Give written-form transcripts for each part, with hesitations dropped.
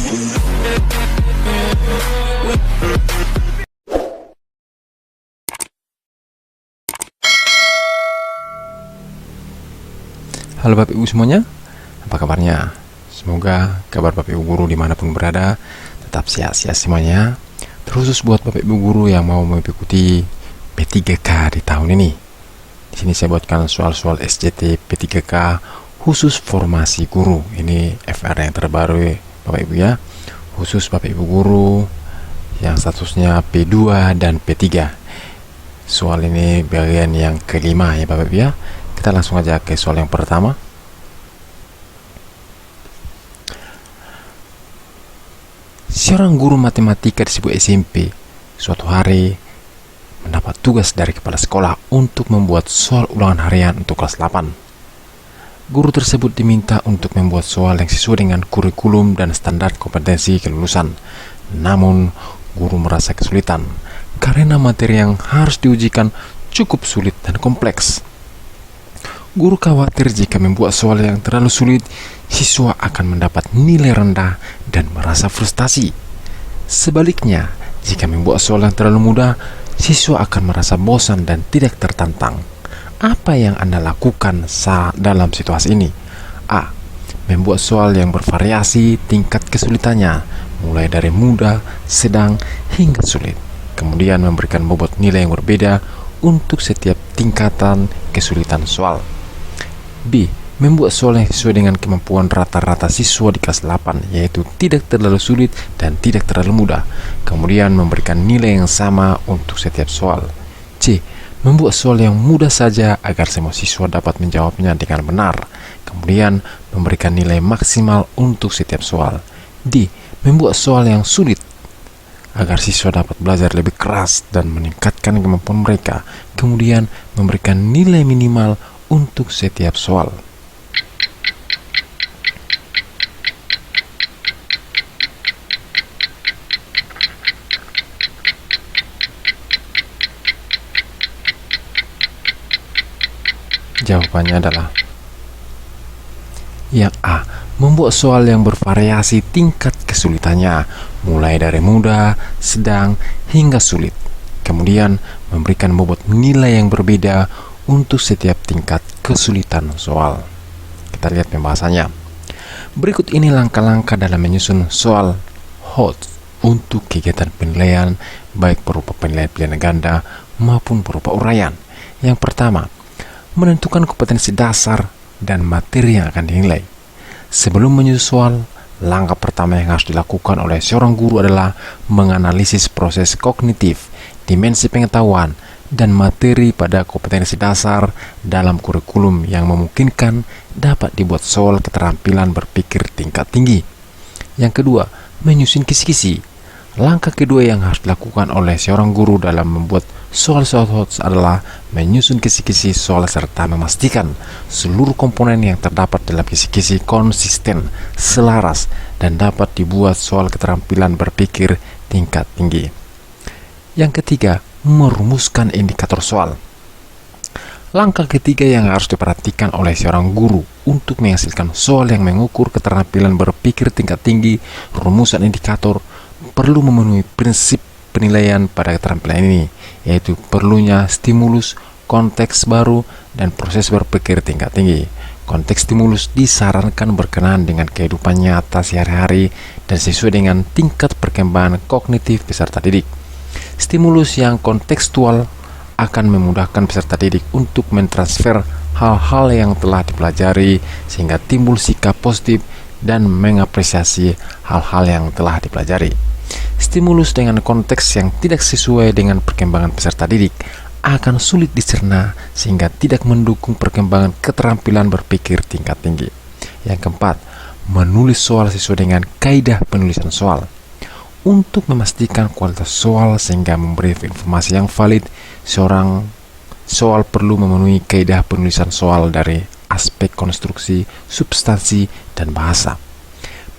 Halo Bapak Ibu semuanya, apa kabarnya? Semoga kabar Bapak Ibu guru dimanapun berada tetap sehat-sehat semuanya. Terkhusus buat Bapak Ibu guru yang mau mengikuti P3K di tahun ini. Di sini saya buatkan soal-soal SJT P3K khusus formasi guru. Ini FR yang terbaru Bapak Ibu ya. Khusus Bapak Ibu guru yang statusnya P2 dan P3. Soal ini bagian yang kelima ya Bapak Ibu ya. Kita langsung aja ke soal yang pertama. Seorang guru matematika di sebuah SMP suatu hari mendapat tugas dari kepala sekolah untuk membuat soal ulangan harian untuk kelas 8. Guru tersebut diminta untuk membuat soal yang sesuai dengan kurikulum dan standar kompetensi kelulusan. Namun, guru merasa kesulitan karena materi yang harus diujikan cukup sulit dan kompleks. Guru khawatir jika membuat soal yang terlalu sulit, siswa akan mendapat nilai rendah dan merasa frustasi. Sebaliknya, jika membuat soal yang terlalu mudah, siswa akan merasa bosan dan tidak tertantang. Apa yang Anda lakukan dalam situasi ini? A. Membuat soal yang bervariasi tingkat kesulitannya, mulai dari mudah, sedang, hingga sulit. Kemudian memberikan bobot nilai yang berbeda untuk setiap tingkatan kesulitan soal. B. Membuat soal yang sesuai dengan kemampuan rata-rata siswa di kelas 8, yaitu tidak terlalu sulit dan tidak terlalu mudah. Kemudian memberikan nilai yang sama untuk setiap soal. C. Membuat soal yang mudah saja agar semua siswa dapat menjawabnya dengan benar. Kemudian memberikan nilai maksimal untuk setiap soal. D. Membuat soal yang sulit agar siswa dapat belajar lebih keras dan meningkatkan kemampuan mereka. Kemudian memberikan nilai minimal untuk setiap soal. Jawabannya adalah yang A. Membuat soal yang bervariasi tingkat kesulitannya, mulai dari mudah, sedang, hingga sulit. Kemudian memberikan bobot nilai yang berbeda untuk setiap tingkat kesulitan soal. Kita lihat pembahasannya. Berikut ini langkah-langkah dalam menyusun soal HOT untuk kegiatan penilaian, baik berupa penilaian pilihan ganda maupun berupa uraian. Yang pertama, menentukan kompetensi dasar dan materi yang akan dinilai. Sebelum menyusun soal, langkah pertama yang harus dilakukan oleh seorang guru adalah menganalisis proses kognitif, dimensi pengetahuan, dan materi pada kompetensi dasar dalam kurikulum yang memungkinkan dapat dibuat soal keterampilan berpikir tingkat tinggi. Yang kedua, menyusun kisi-kisi. Langkah kedua yang harus dilakukan oleh seorang guru dalam membuat soal-soal HOT adalah menyusun kisi-kisi soal serta memastikan seluruh komponen yang terdapat dalam kisi-kisi konsisten, selaras, dan dapat dibuat soal keterampilan berpikir tingkat tinggi. Yang ketiga, merumuskan indikator soal. Langkah ketiga yang harus diperhatikan oleh seorang guru untuk menghasilkan soal yang mengukur keterampilan berpikir tingkat tinggi, rumusan indikator perlu memenuhi prinsip penilaian pada keterampilan ini, yaitu perlunya stimulus, konteks baru, dan proses berpikir tingkat tinggi. Konteks stimulus disarankan berkenaan dengan kehidupan nyata sehari-hari dan sesuai dengan tingkat perkembangan kognitif peserta didik. Stimulus yang kontekstual akan memudahkan peserta didik untuk mentransfer hal-hal yang telah dipelajari sehingga timbul sikap positif dan mengapresiasi hal-hal yang telah dipelajari. Stimulus dengan konteks yang tidak sesuai dengan perkembangan peserta didik akan sulit dicerna sehingga tidak mendukung perkembangan keterampilan berpikir tingkat tinggi. Yang keempat, menulis soal sesuai dengan kaidah penulisan soal. Untuk memastikan kualitas soal sehingga memberi informasi yang valid, seorang soal perlu memenuhi kaidah penulisan soal dari aspek konstruksi, substansi, dan bahasa.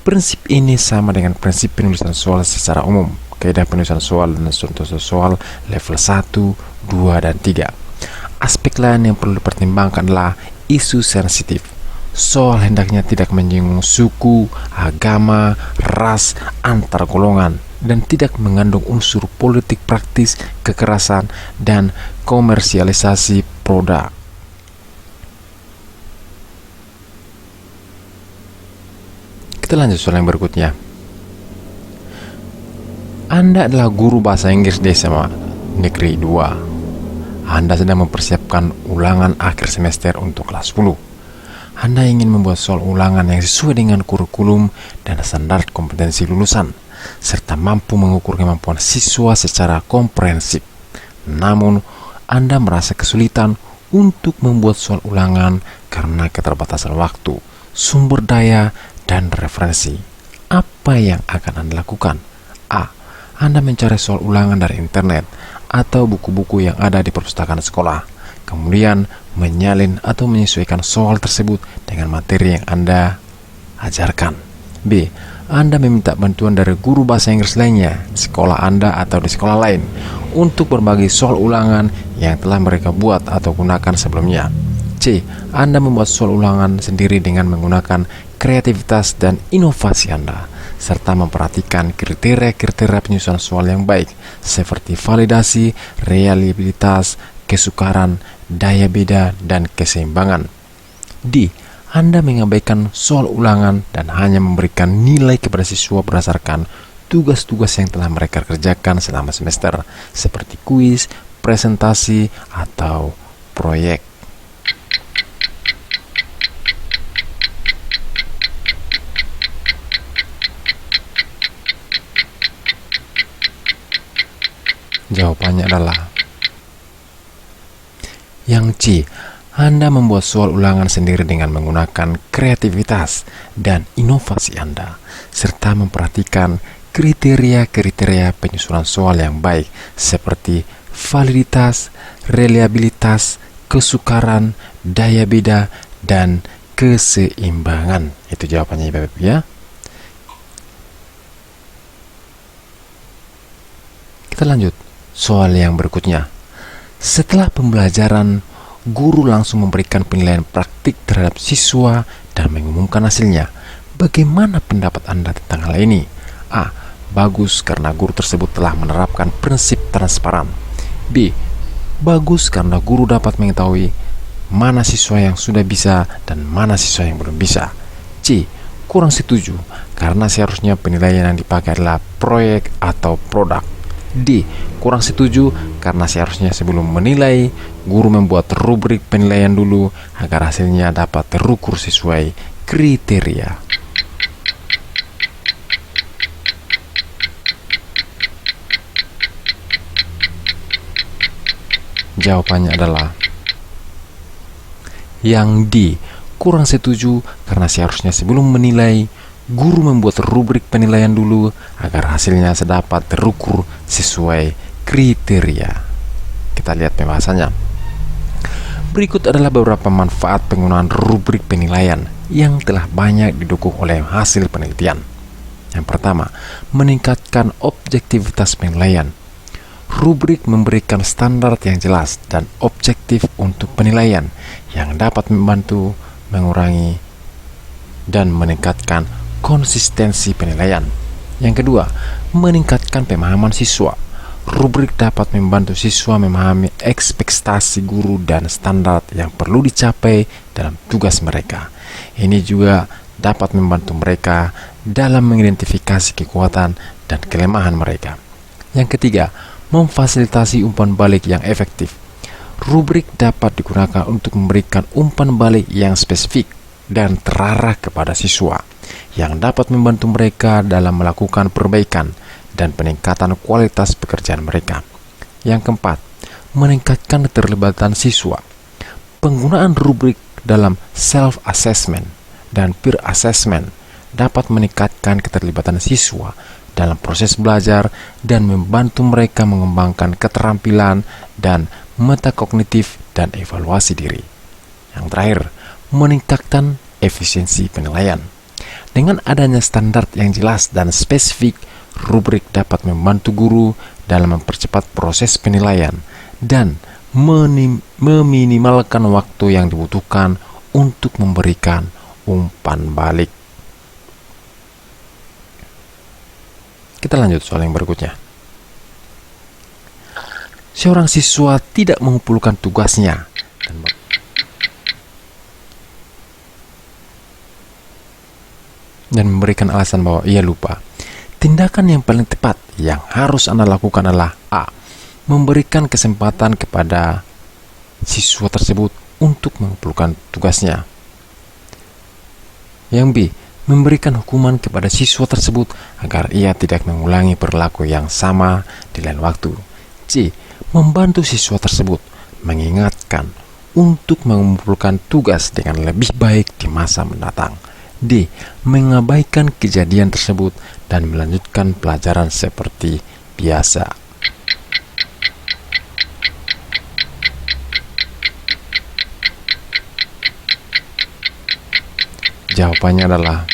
Prinsip ini sama dengan prinsip penulisan soal secara umum. Kaidah penulisan soal dan contoh soal level 1, 2, dan 3. Aspek lain yang perlu dipertimbangkan adalah isu sensitif. soal hendaknya tidak menyinggung suku, agama, ras, antar golongan, dan tidak mengandung unsur politik praktis, kekerasan, dan komersialisasi produk. Kita lanjut soal yang berikutnya. Anda adalah guru bahasa Inggris di SMA Negeri 2. Anda sedang mempersiapkan ulangan akhir semester untuk kelas 10. Anda ingin membuat soal ulangan yang sesuai dengan kurikulum dan standar kompetensi lulusan, serta mampu mengukur kemampuan siswa secara komprehensif. Namun, Anda merasa kesulitan untuk membuat soal ulangan karena keterbatasan waktu, sumber daya, dan referensi. Apa yang akan Anda lakukan? A. Anda mencari soal ulangan dari internet atau buku-buku yang ada di perpustakaan sekolah, kemudian menyalin atau menyesuaikan soal tersebut dengan materi yang Anda ajarkan. B. Anda meminta bantuan dari guru bahasa Inggris lainnya di sekolah Anda atau di sekolah lain untuk berbagi soal ulangan yang telah mereka buat atau gunakan sebelumnya. C. Anda membuat soal ulangan sendiri dengan menggunakan kreativitas dan inovasi Anda, serta memperhatikan kriteria-kriteria penyusunan soal yang baik, seperti validasi, reliabilitas, kesukaran, daya beda, dan keseimbangan. D. Anda mengabaikan soal ulangan dan hanya memberikan nilai kepada siswa berdasarkan tugas-tugas yang telah mereka kerjakan selama semester, seperti kuis, presentasi, atau proyek. Jawabannya adalah yang C. Anda membuat soal ulangan sendiri dengan menggunakan kreativitas dan inovasi Anda, serta memperhatikan kriteria-kriteria penyusunan soal yang baik, seperti validitas, reliabilitas, kesukaran, daya beda, dan keseimbangan. Itu jawabannya, Bapak Ibu ya. Kita lanjut soal yang berikutnya. Setelah pembelajaran, guru langsung memberikan penilaian praktik terhadap siswa dan mengumumkan hasilnya. Bagaimana pendapat Anda tentang hal ini? A. Bagus karena guru tersebut telah menerapkan prinsip transparan. B. Bagus karena guru dapat mengetahui mana siswa yang sudah bisa dan mana siswa yang belum bisa. C. Kurang setuju karena seharusnya penilaian yang dipakai adalah proyek atau produk. D. Kurang setuju karena seharusnya sebelum menilai, guru membuat rubrik penilaian dulu agar hasilnya dapat terukur sesuai kriteria. Jawabannya adalah yang D. Kurang setuju karena seharusnya sebelum menilai, guru membuat rubrik penilaian dulu agar hasilnya sedapat terukur sesuai kriteria. Kita lihat pembahasannya. Berikut adalah beberapa manfaat penggunaan rubrik penilaian yang telah banyak didukung oleh hasil penelitian. Yang pertama, meningkatkan objektivitas penilaian. Rubrik memberikan standar yang jelas dan objektif untuk penilaian yang dapat membantu mengurangi dan meningkatkan konsistensi penilaian. Yang kedua, meningkatkan pemahaman siswa. Rubrik dapat membantu siswa memahami ekspektasi guru dan standar yang perlu dicapai dalam tugas mereka. Ini juga dapat membantu mereka dalam mengidentifikasi kekuatan dan kelemahan mereka. Yang ketiga, memfasilitasi umpan balik yang efektif. Rubrik dapat digunakan untuk memberikan umpan balik yang spesifik dan terarah kepada siswa, yang dapat membantu mereka dalam melakukan perbaikan dan peningkatan kualitas pekerjaan mereka. Yang keempat, meningkatkan keterlibatan siswa. Penggunaan rubrik dalam self-assessment dan peer assessment dapat meningkatkan keterlibatan siswa dalam proses belajar dan membantu mereka mengembangkan keterampilan dan metakognitif dan evaluasi diri. Yang terakhir, meningkatkan efisiensi penilaian. Dengan adanya standar yang jelas dan spesifik, rubrik dapat membantu guru dalam mempercepat proses penilaian dan meminimalkan waktu yang dibutuhkan untuk memberikan umpan balik. Kita lanjut soal yang berikutnya. Seorang siswa tidak mengumpulkan tugasnya dan memberikan alasan bahwa ia lupa. Tindakan yang paling tepat yang harus Anda lakukan adalah A. Memberikan kesempatan kepada siswa tersebut untuk mengumpulkan tugasnya. Yang B. Memberikan hukuman kepada siswa tersebut agar ia tidak mengulangi perilaku yang sama di lain waktu. C. Membantu siswa tersebut mengingatkan untuk mengumpulkan tugas dengan lebih baik di masa mendatang. D. Mengabaikan kejadian tersebut dan melanjutkan pelajaran seperti biasa. Jawabannya adalah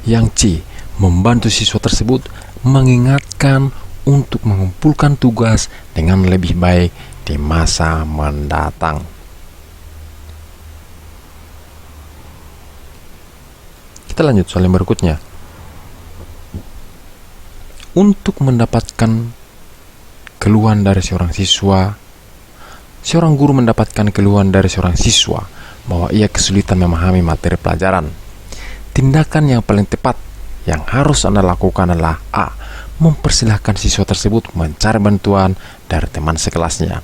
yang C. Membantu siswa tersebut mengingatkan untuk mengumpulkan tugas dengan lebih baik di masa mendatang. Kita lanjut soal yang berikutnya. Untuk mendapatkan keluhan dari seorang siswa, seorang guru mendapatkan keluhan dari seorang siswa bahwa ia kesulitan memahami materi pelajaran. Tindakan yang paling tepat yang harus Anda lakukan adalah A. Mempersilahkan siswa tersebut mencari bantuan dari teman sekelasnya.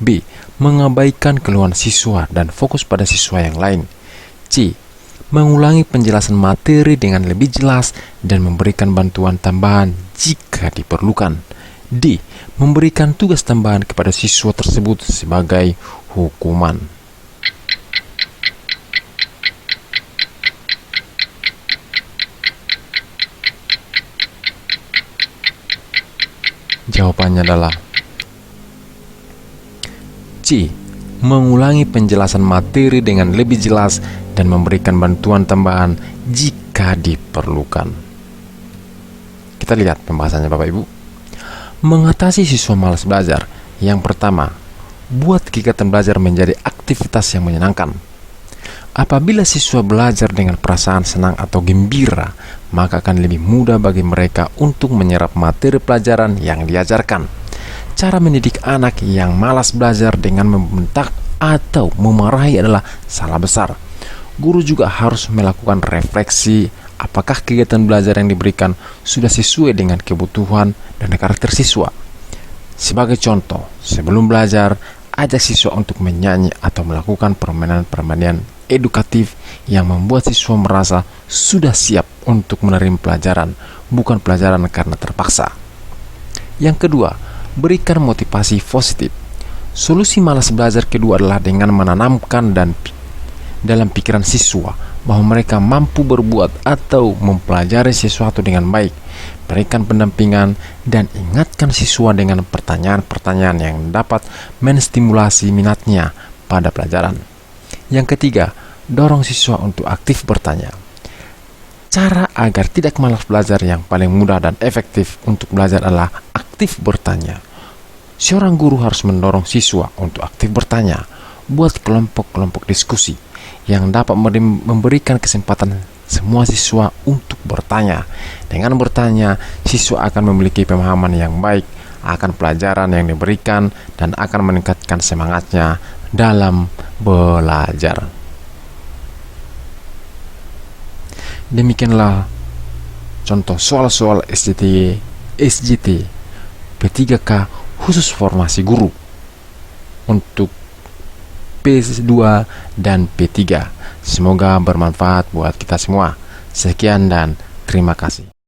B. Mengabaikan keluhan siswa dan fokus pada siswa yang lain. C. Mengulangi penjelasan materi dengan lebih jelas dan memberikan bantuan tambahan jika diperlukan. D. Memberikan tugas tambahan kepada siswa tersebut sebagai hukuman. Jawabannya adalah C. Mengulangi penjelasan materi dengan lebih jelas dan memberikan bantuan tambahan jika diperlukan. Kita lihat pembahasannya Bapak Ibu. Mengatasi siswa malas belajar. Yang pertama, buat kegiatan belajar menjadi aktivitas yang menyenangkan. Apabila siswa belajar dengan perasaan senang atau gembira, maka akan lebih mudah bagi mereka untuk menyerap materi pelajaran yang diajarkan. Cara mendidik anak yang malas belajar dengan membentak atau memarahi adalah salah besar. Guru juga harus melakukan refleksi apakah kegiatan belajar yang diberikan sudah sesuai dengan kebutuhan dan karakter siswa. Sebagai contoh, sebelum belajar, ajak siswa untuk menyanyi atau melakukan permainan-permainan edukatif yang membuat siswa merasa sudah siap untuk menerima pelajaran, bukan pelajaran karena terpaksa. Yang kedua, berikan motivasi positif. Solusi malas belajar kedua adalah dengan menanamkan dalam pikiran siswa bahwa mereka mampu berbuat atau mempelajari sesuatu dengan baik. Berikan pendampingan dan ingatkan siswa dengan pertanyaan-pertanyaan yang dapat menstimulasi minatnya pada pelajaran. Yang ketiga, dorong siswa untuk aktif bertanya. Cara agar tidak malas belajar yang paling mudah dan efektif untuk belajar adalah aktif bertanya. Seorang guru harus mendorong siswa untuk aktif bertanya. Buat kelompok-kelompok diskusi yang dapat memberikan kesempatan semua siswa untuk bertanya. Dengan bertanya, siswa akan memiliki pemahaman yang baik akan pelajaran yang diberikan dan akan meningkatkan semangatnya dalam belajar. Demikianlah contoh soal-soal SJT P3K khusus formasi guru untuk P2 dan P3. Semoga bermanfaat buat kita semua. Sekian dan terima kasih.